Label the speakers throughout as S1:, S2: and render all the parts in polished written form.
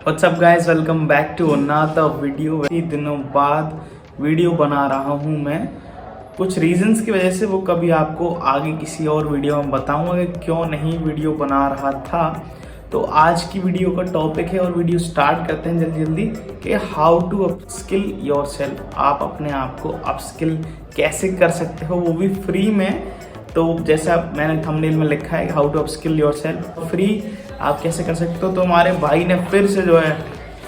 S1: WhatsApp guys, welcome back to another video. कई दिनों बाद वीडियो बना रहा हूँ मैं। कुछ रीजंस की वजह से वो कभी आपको आगे किसी और वीडियो में बताऊँगा कि क्यों नहीं वीडियो बना रहा था। तो आज की वीडियो का टॉपिक है और वीडियो स्टार्ट करते हैं जल्दी जल्दी कि हाउ टू अपस्किल योरसेल्फ। आप अपने आप को अपस्किल कैसे कर सकते हो, वो भी फ्री में। तो जैसा मैंने थंबनेल में लिखा है how to upskill yourself, free आप कैसे कर सकते हो। तो हमारे भाई ने फिर से जो है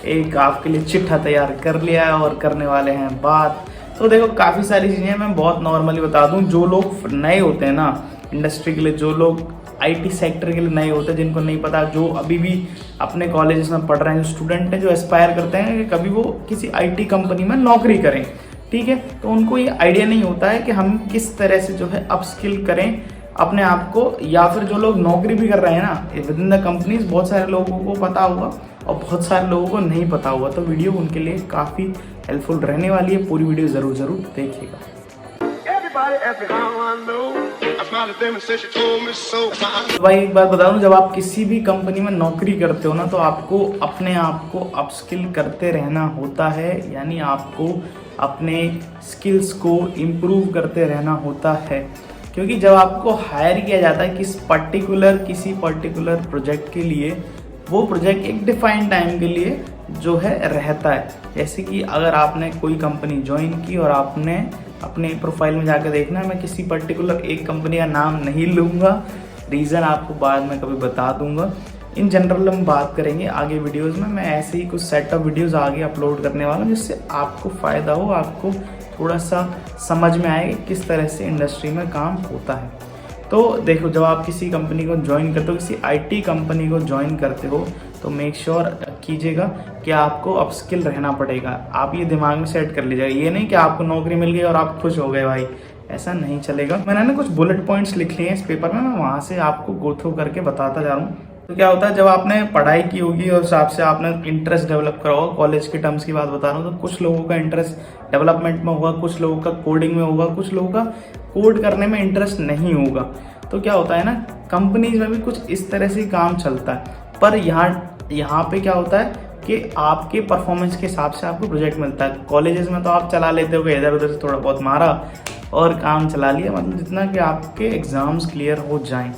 S1: एक आपके लिए चिट्ठा तैयार कर लिया है और करने वाले हैं बात। तो देखो, काफ़ी सारी चीज़ें मैं बहुत नॉर्मली बता दूं। जो लोग नए होते हैं ना इंडस्ट्री के लिए, जो लोग आईटी सेक्टर के लिए नए होते हैं, जिनको नहीं पता, जो अभी भी अपने कॉलेजेस में पढ़ रहे हैं, जो स्टूडेंट हैं, जो एस्पायर करते हैं कि कभी वो किसी आईटी कंपनी में नौकरी करें, ठीक है, तो उनको ये आइडिया नहीं होता है कि हम किस तरह से जो है अपस्किल करें अपने आप को। या फिर जो लोग नौकरी भी कर रहे हैं ना विद इन द कंपनीज, बहुत सारे लोगों को पता होगा और बहुत सारे लोगों को नहीं पता होगा। तो वीडियो उनके लिए काफ़ी हेल्पफुल रहने वाली है। पूरी वीडियो ज़रूर देखिएगा। भाई एक बात बता दूं, जब आप किसी भी कंपनी में नौकरी करते हो ना, तो आपको अपने आप को अपस्किल करते रहना होता है। यानी आपको अपने स्किल्स को इम्प्रूव करते रहना होता है। क्योंकि जब आपको हायर किया जाता है किसी पर्टिकुलर प्रोजेक्ट के लिए, वो प्रोजेक्ट एक डिफाइंड टाइम के लिए जो है रहता है। जैसे कि अगर आपने कोई कंपनी ज्वाइन की और आपने अपने प्रोफाइल में जाकर देखना है, मैं किसी पर्टिकुलर एक कंपनी का नाम नहीं लूँगा, रीज़न आपको बाद में कभी बता दूंगा। इन जनरल हम बात करेंगे आगे वीडियोस में। मैं ऐसे ही कुछ सेट ऑफ वीडियोस आगे अपलोड करने वाला हूँ जिससे आपको फ़ायदा हो, आपको थोड़ा सा समझ में आए किस तरह से इंडस्ट्री में काम होता है। तो देखो, जब आप किसी कंपनी को ज्वाइन करते हो, किसी आईटी कंपनी को ज्वाइन करते हो, तो मेक श्योर कीजिएगा कि आपको अपस्किल रहना पड़ेगा। आप ये दिमाग में सेट कर लीजिएगा। ये नहीं कि आपको नौकरी मिल गई और आप खुश हो गए, भाई ऐसा नहीं चलेगा। मैंने ना कुछ बुलेट पॉइंट्स लिख लिए हैं इस पेपर में, मैं वहाँ से आपको गो थ्रू करके बताता जा रहा हूँ। तो क्या होता है, जब आपने पढ़ाई की होगी और हिसाब से आपने इंटरेस्ट डेवलप करा होगा, कॉलेज के टर्म्स की बात बता रहा हूँ, तो कुछ लोगों का इंटरेस्ट डेवलपमेंट में होगा, कुछ लोगों का कोडिंग में होगा, कुछ लोगों का कोड करने में इंटरेस्ट नहीं होगा। तो क्या होता है ना, कंपनीज में भी कुछ इस तरह से काम चलता है। पर यहाँ पे क्या होता है कि आपके परफॉर्मेंस के हिसाब से आपको प्रोजेक्ट मिलता है। कॉलेजेस में तो आप चला लेते हो, इधर उधर से थोड़ा बहुत मारा और काम चला लिया, मतलब जितना कि आपके एग्जाम्स क्लियर हो जाएं।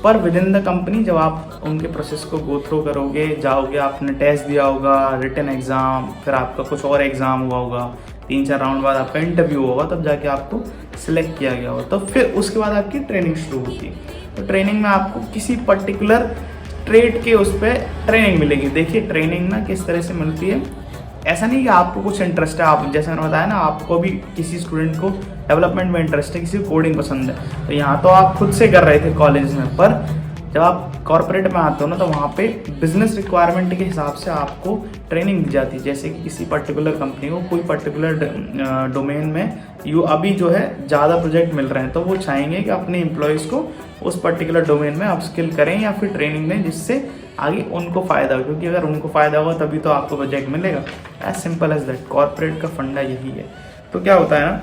S1: पर विद इन द कंपनी जब आप उनके प्रोसेस को गो थ्रू करोगे, जाओगे, आपने टेस्ट दिया होगा, रिटन एग्ज़ाम, फिर आपका कुछ और एग्ज़ाम हुआ होगा, 3-4 राउंड बाद आपका इंटरव्यू होगा, तब जाके आपको सिलेक्ट किया गया होगा। तो फिर उसके बाद आपकी ट्रेनिंग शुरू होती है। तो ट्रेनिंग में आपको किसी पर्टिकुलर ट्रेड के उस पर ट्रेनिंग मिलेगी। देखिए, ट्रेनिंग ना किस तरह से मिलती है, ऐसा नहीं कि आपको कुछ इंटरेस्ट है, आप जैसे मैंने बताया ना, आपको भी किसी स्टूडेंट को डेवलपमेंट में इंटरेस्ट है, किसी को कोडिंग पसंद है, तो यहाँ तो आप खुद से कर रहे थे कॉलेज में। पर जब आप कॉर्पोरेट में आते हो ना, तो वहाँ पे बिजनेस रिक्वायरमेंट के हिसाब से आपको ट्रेनिंग दी जाती है। जैसे कि किसी पर्टिकुलर कंपनी को कोई पर्टिकुलर डोमेन में अभी जो है ज़्यादा प्रोजेक्ट मिल रहे हैं, तो वो चाहेंगे कि अपने एम्प्लॉयज़ को उस पर्टिकुलर डोमेन में अपस्किल करें या फिर ट्रेनिंग दें, जिससे आगे उनको फ़ायदा हो। क्योंकि अगर उनको फ़ायदा होगा तभी तो आपको प्रोजेक्ट मिलेगा। As simple as that. Corporate का फंडा यही है। तो क्या होता है ना,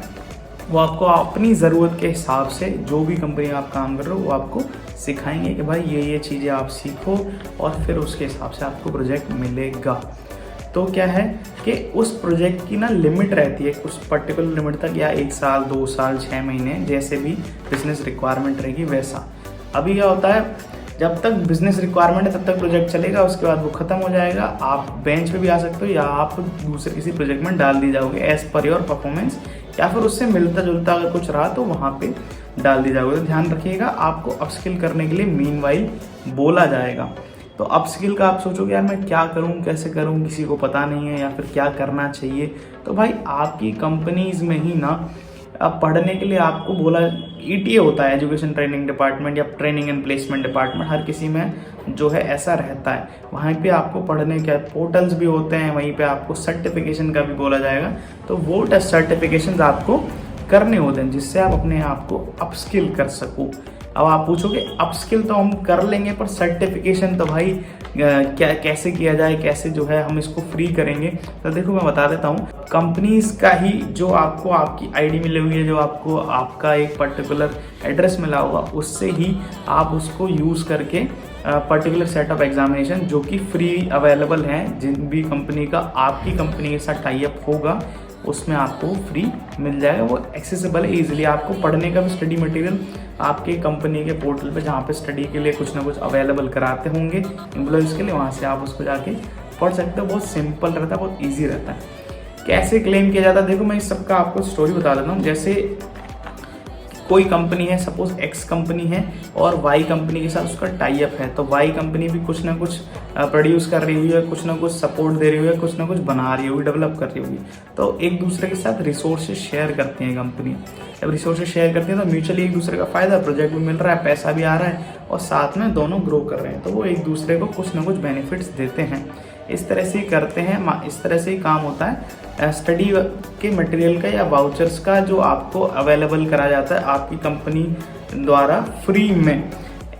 S1: वो आपको अपनी ज़रूरत के हिसाब से, जो भी कंपनी आप काम कर रहे हो, वो आपको सिखाएंगे कि भाई ये चीज़ें आप सीखो, और फिर उसके हिसाब से आपको प्रोजेक्ट मिलेगा। तो क्या है कि उस प्रोजेक्ट की ना लिमिट रहती है, कुछ पर्टिकुलर लिमिट तक, या 1 साल, 2 साल, 6 महीने, जैसे भी बिजनेस रिक्वायरमेंट रहेगी वैसा। अभी क्या होता है, जब तक बिजनेस रिक्वायरमेंट है तब तक प्रोजेक्ट चलेगा, उसके बाद वो खत्म हो जाएगा। आप बेंच पे भी आ सकते हो या आप दूसरे किसी प्रोजेक्ट में डाल दी जाओगे एज पर योर परफॉर्मेंस, या फिर उससे मिलता जुलता अगर कुछ रहा तो वहाँ पे डाल दी जाओगे। तो ध्यान रखिएगा, आपको अपस्किल करने के लिए मीनवाइल बोला जाएगा। तो अपस्किल का आप सोचोगे यार मैं क्या करूँ, कैसे करूँ, किसी को पता नहीं है, या फिर क्या करना चाहिए। तो भाई आपकी कंपनीज में ही ना अब पढ़ने के लिए आपको बोला, ETA होता है, एजुकेशन ट्रेनिंग डिपार्टमेंट या ट्रेनिंग एंड प्लेसमेंट डिपार्टमेंट, हर किसी में जो है ऐसा रहता है। वहीं पे आपको पढ़ने के पोर्टल्स भी होते हैं, वहीं पे आपको सर्टिफिकेशन का भी बोला जाएगा। तो वो सर्टिफिकेशन आपको करने होते हैं, जिससे आप अपने आप को अपस्किल कर सको। अब आप पूछोगे अपस्किल तो हम कर लेंगे, पर सर्टिफिकेशन तो भाई क्या कैसे किया जाए, कैसे जो है हम इसको फ्री करेंगे। तो देखो, मैं बता देता हूँ। कंपनीज का ही जो आपको आपकी आईडी मिली हुई है, जो आपको आपका एक पर्टिकुलर एड्रेस मिला होगा, उससे ही आप उसको यूज़ करके पर्टिकुलर सेट ऑफ एग्जामिनेशन जो कि फ्री अवेलेबल हैं। जिन भी कंपनी का आपकी कंपनी के साथ टाई अप होगा उसमें आपको फ्री मिल जाएगा। वो एक्सेसिबल है ईजिली। आपको पढ़ने का भी स्टडी मटेरियल आपके कंपनी के पोर्टल पे जहाँ पे स्टडी के लिए कुछ ना कुछ अवेलेबल कराते होंगे एम्प्लॉयज़ के लिए, वहाँ से आप उसको जाके पढ़ सकते हो। बहुत सिंपल रहता है, बहुत ईजी रहता है। कैसे क्लेम किया जाता है, देखो मैं इस सबका आपको स्टोरी बता देता हूँ। जैसे कोई कंपनी है, सपोज एक्स कंपनी है और वाई कंपनी के साथ उसका टाई अप है, तो वाई कंपनी भी कुछ ना कुछ प्रोड्यूस कर रही हुई है, कुछ ना कुछ सपोर्ट दे रही हुई है, कुछ ना कुछ बना रही होगी, डेवलप कर रही होगी। तो एक दूसरे के साथ रिसोर्सेज शेयर करती हैं कंपनी। जब रिसोर्सेज शेयर करती हैं तो म्यूचुअली एक दूसरे का फायदा, प्रोजेक्ट भी मिल रहा है, पैसा भी आ रहा है और साथ में दोनों ग्रो कर रहे हैं, तो वो एक दूसरे को कुछ ना कुछ बेनिफिट्स देते हैं। इस तरह से ही करते हैं, इस तरह से ही काम होता है स्टडी के मटेरियल का या वाउचर्स का जो आपको अवेलेबल करा जाता है आपकी कंपनी द्वारा फ्री में।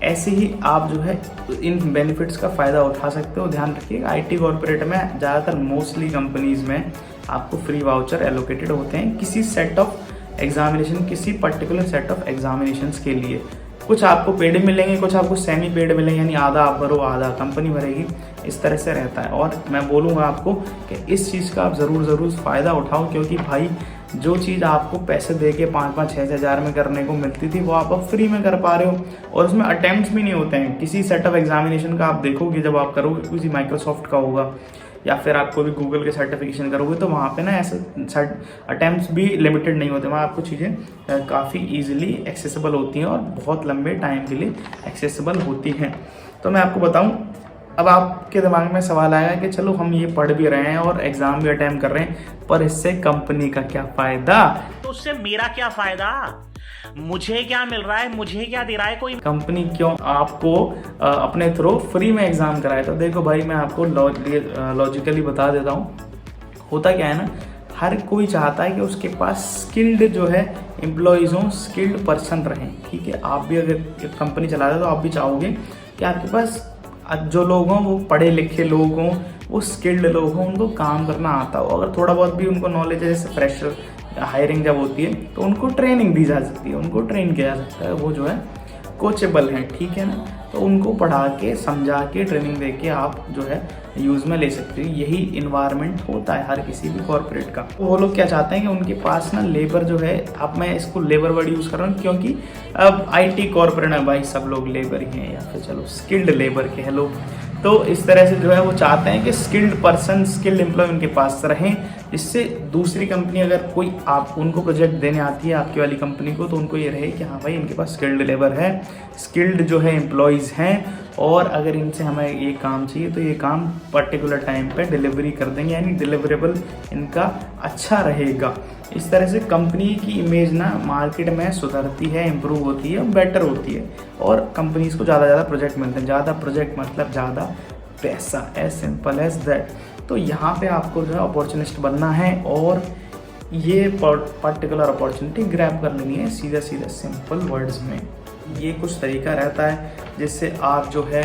S1: ऐसे ही आप जो है इन बेनिफिट्स का फ़ायदा उठा सकते हो। ध्यान रखिएगा, आईटी कॉर्पोरेट में ज़्यादातर मोस्टली कंपनीज़ में आपको फ्री वाउचर एलोकेटेड होते हैं किसी सेट ऑफ एग्जामिनेशन, किसी पर्टिकुलर सेट ऑफ एग्जामिनेशंस के लिए। कुछ आपको पेड मिलेंगे, कुछ आपको सेमी पेड मिलेंगे, यानी आधा आप भरो आधा कंपनी भरेगी, इस तरह से रहता है। और मैं बोलूँगा आपको कि इस चीज़ का आप ज़रूर फ़ायदा उठाओ, क्योंकि भाई जो चीज़ आपको पैसे दे के 5-5, 6 हज़ार में करने को मिलती थी वो आप अब फ्री में कर पा रहे हो और उसमें अटैम्प्ट्स भी नहीं होते हैं। किसी सेट ऑफ एग्जामिनेशन का आप देखोगे जब आप करोगे, किसी माइक्रोसॉफ्ट का होगा या फिर आपको भी गूगल के सर्टिफिकेशन करोगे तो वहाँ पे ना ऐसे अटैम्प्ट्स भी लिमिटेड नहीं होते। वहाँ आपको चीज़ें काफ़ी ईजिली एक्सेसिबल होती हैं और बहुत लंबे टाइम के लिए एक्सेसिबल होती हैं। तो मैं आपको बताऊँ, अब आपके दिमाग में सवाल आएगा कि चलो हम ये पढ़ भी रहे हैं और एग्ज़ाम भी अटेम्प्ट कर रहे हैं, पर इससे कंपनी का क्या फ़ायदा,
S2: तो उससे मेरा क्या फ़ायदा, मुझे क्या मिल रहा है, मुझे क्या दे रहा है कोई,
S1: कंपनी क्यों आपको अपने थ्रू फ्री में एग्ज़ाम कराए। तो देखो भाई, मैं आपको लॉजिकली बता देता हूँ। होता क्या है ना, हर कोई चाहता है कि उसके पास स्किल्ड जो है एम्प्लॉयज़ हों, स्किल्ड पर्सन रहें। ठीक है, आप भी अगर कंपनी चला रहे हो तो आप भी चाहोगे कि आपके पास जो लोग हों वो पढ़े लिखे लोग हों, वो स्किल्ड लोग हों, उनको काम करना आता हो। अगर थोड़ा बहुत भी उनको नॉलेज है, जैसे फ्रेशर हायरिंग जब होती है तो उनको ट्रेनिंग दी जा सकती है, उनको ट्रेन किया जा सकता है, वो जो है कोचेबल हैं। ठीक है ना, तो उनको पढ़ा के समझा के ट्रेनिंग दे के आप जो है यूज़ में ले सकते हो। यही इन्वायरमेंट होता है हर किसी भी कॉर्पोरेट का। तो वो लोग क्या चाहते हैं कि उनके पास ना लेबर जो है, अब मैं इसको लेबर वर्ड यूज़ कर रहा हूँ क्योंकि अब आईटी कॉर्पोरेट है भाई, सब लोग लेबर ही हैं या फिर चलो स्किल्ड लेबर के हैं लोग। तो इस तरह से जो है वो चाहते हैं कि स्किल्ड पर्सन, स्किल्ड एम्प्लॉय उनके पास रहें, जिससे दूसरी कंपनी अगर कोई आप उनको प्रोजेक्ट देने आती है आपकी वाली कंपनी को, तो उनको ये रहे कि हाँ भाई इनके पास स्किल्ड लेबर है, स्किल्ड जो है एम्प्लॉयज़ हैं और अगर इनसे हमें ये काम चाहिए तो ये काम पर्टिकुलर टाइम पे डिलीवरी कर देंगे, यानी डिलीवरेबल इनका अच्छा रहेगा। इस तरह से कंपनी की इमेज ना मार्केट में सुधरती है, इम्प्रूव होती है, बेटर होती है और कंपनीज को ज़्यादा प्रोजेक्ट मिलते हैं। ज़्यादा प्रोजेक्ट मतलब ज़्यादा पैसा, एज सिंपल एज दैट। तो यहाँ पे आपको जो है अपॉर्चुनिस्ट बनना है और ये पर्टिकुलर अपॉर्चुनिटी ग्रैब कर लेनी है, सीधा सिंपल वर्ड्स में। ये कुछ तरीका रहता है जिससे आप जो है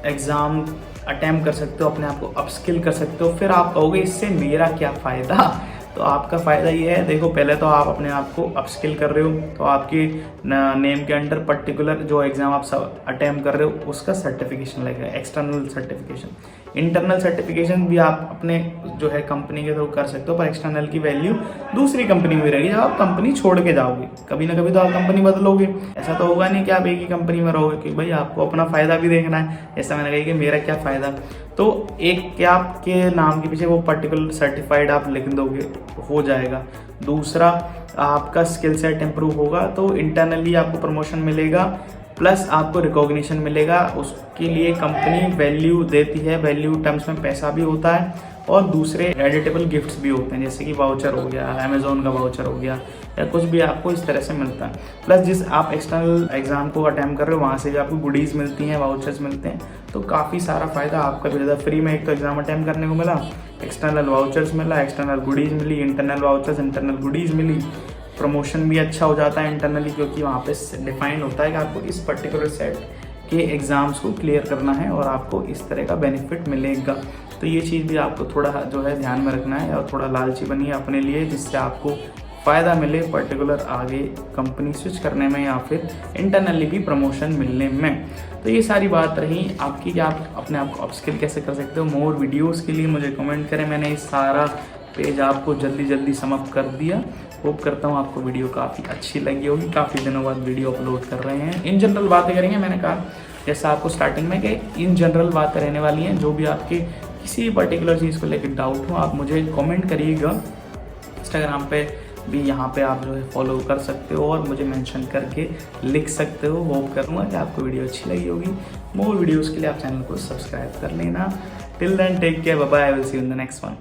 S1: एग्ज़ाम अटेम्प्ट कर सकते हो, अपने आप को अपस्किल कर सकते हो। फिर आप कहोगे इससे मेरा क्या फ़ायदा, तो आपका फ़ायदा ये है, देखो पहले तो आप अपने आप को अपस्किल कर रहे हो तो आपकी नेम के अंडर पर्टिकुलर जो एग्ज़ाम आप सब अटेम्प्ट कर रहे हो उसका सर्टिफिकेशन लगेगा, एक्सटर्नल सर्टिफिकेशन। इंटरनल सर्टिफिकेशन भी आप अपने जो है कंपनी के थ्रू कर सकते हो, पर एक्सटर्नल की वैल्यू दूसरी कंपनी में रहेगी जब आप कंपनी छोड़ के जाओगे। कभी ना कभी तो आप कंपनी बदलोगे, ऐसा तो होगा नहीं कि आप एक ही कंपनी में रहोगे, क्योंकि भाई आपको अपना फ़ायदा भी देखना है। ऐसा मैंने कहा कि मेरा क्या फ़ायदा, तो एक क्या आपके नाम के पीछे वो पर्टिकुलर सर्टिफाइड आप लिख दोगे हो जाएगा। दूसरा, आपका स्किल सेट इंप्रूव होगा तो इंटरनली आपको प्रमोशन मिलेगा, प्लस आपको रिकॉग्निशन मिलेगा। उसके लिए कंपनी वैल्यू देती है, वैल्यू टर्म्स में पैसा भी होता है और दूसरे एडिटेबल गिफ्ट्स भी होते हैं, जैसे कि वाउचर हो गया, अमेजोन का वाउचर हो गया या कुछ भी आपको इस तरह से मिलता है। प्लस जिस आप एक्सटर्नल एग्जाम को अटेम्प्ट कर रहे हो वहाँ से भी आपको गुडीज़ मिलती हैं, वाउचर्स मिलते हैं, तो काफ़ी सारा फ़ायदा आपका भी ज़्यादा। फ्री में एक तो एग्जाम अटेम्प्ट करने को मिला, एक्सटर्नल वाउचर्स मिला, एक्सटर्नल गुडीज़ मिली, इंटरनल वाउचर्स, इंटरनल गुडीज़ मिली, प्रमोशन भी अच्छा हो जाता है इंटरनली, क्योंकि वहाँ पे डिफाइन होता है कि आपको इस पर्टिकुलर सेट के एग्ज़ाम्स को क्लियर करना है और आपको इस तरह का बेनिफिट मिलेगा। तो ये चीज़ भी आपको थोड़ा जो है ध्यान में रखना है और थोड़ा लालची बनिए अपने लिए, जिससे आपको फ़ायदा मिले पर्टिकुलर आगे कंपनी स्विच करने में या फिर इंटरनली भी प्रमोशन मिलने में। तो ये सारी बात रही आपकी कि आप अपने आप को अपस्किल कैसे कर सकते हो। मोर वीडियोस के लिए मुझे कमेंट करें। मैंने ये सारा पेज आपको जल्दी समाप्त कर दिया। होप करता हूँ आपको वीडियो काफ़ी अच्छी लगी होगी। काफ़ी दिनों बाद वीडियो अपलोड कर रहे हैं। इन जनरल बातें करेंगे, मैंने कहा जैसा आपको स्टार्टिंग में कि इन जनरल बातें रहने वाली हैं। जो भी आपके किसी भी पर्टिकुलर चीज़ को लेकर डाउट हो आप मुझे कमेंट करिएगा। इंस्टाग्राम पे भी यहाँ पे आप जो है फॉलो कर सकते हो और मुझे मेंशन करके लिख सकते हो। होप करूँगा कि आपको वीडियो अच्छी लगी होगी। मोर वीडियोज़ के लिए आप चैनल को सब्सक्राइब कर लेना। Till then take care, bye bye, I will see you in the next one.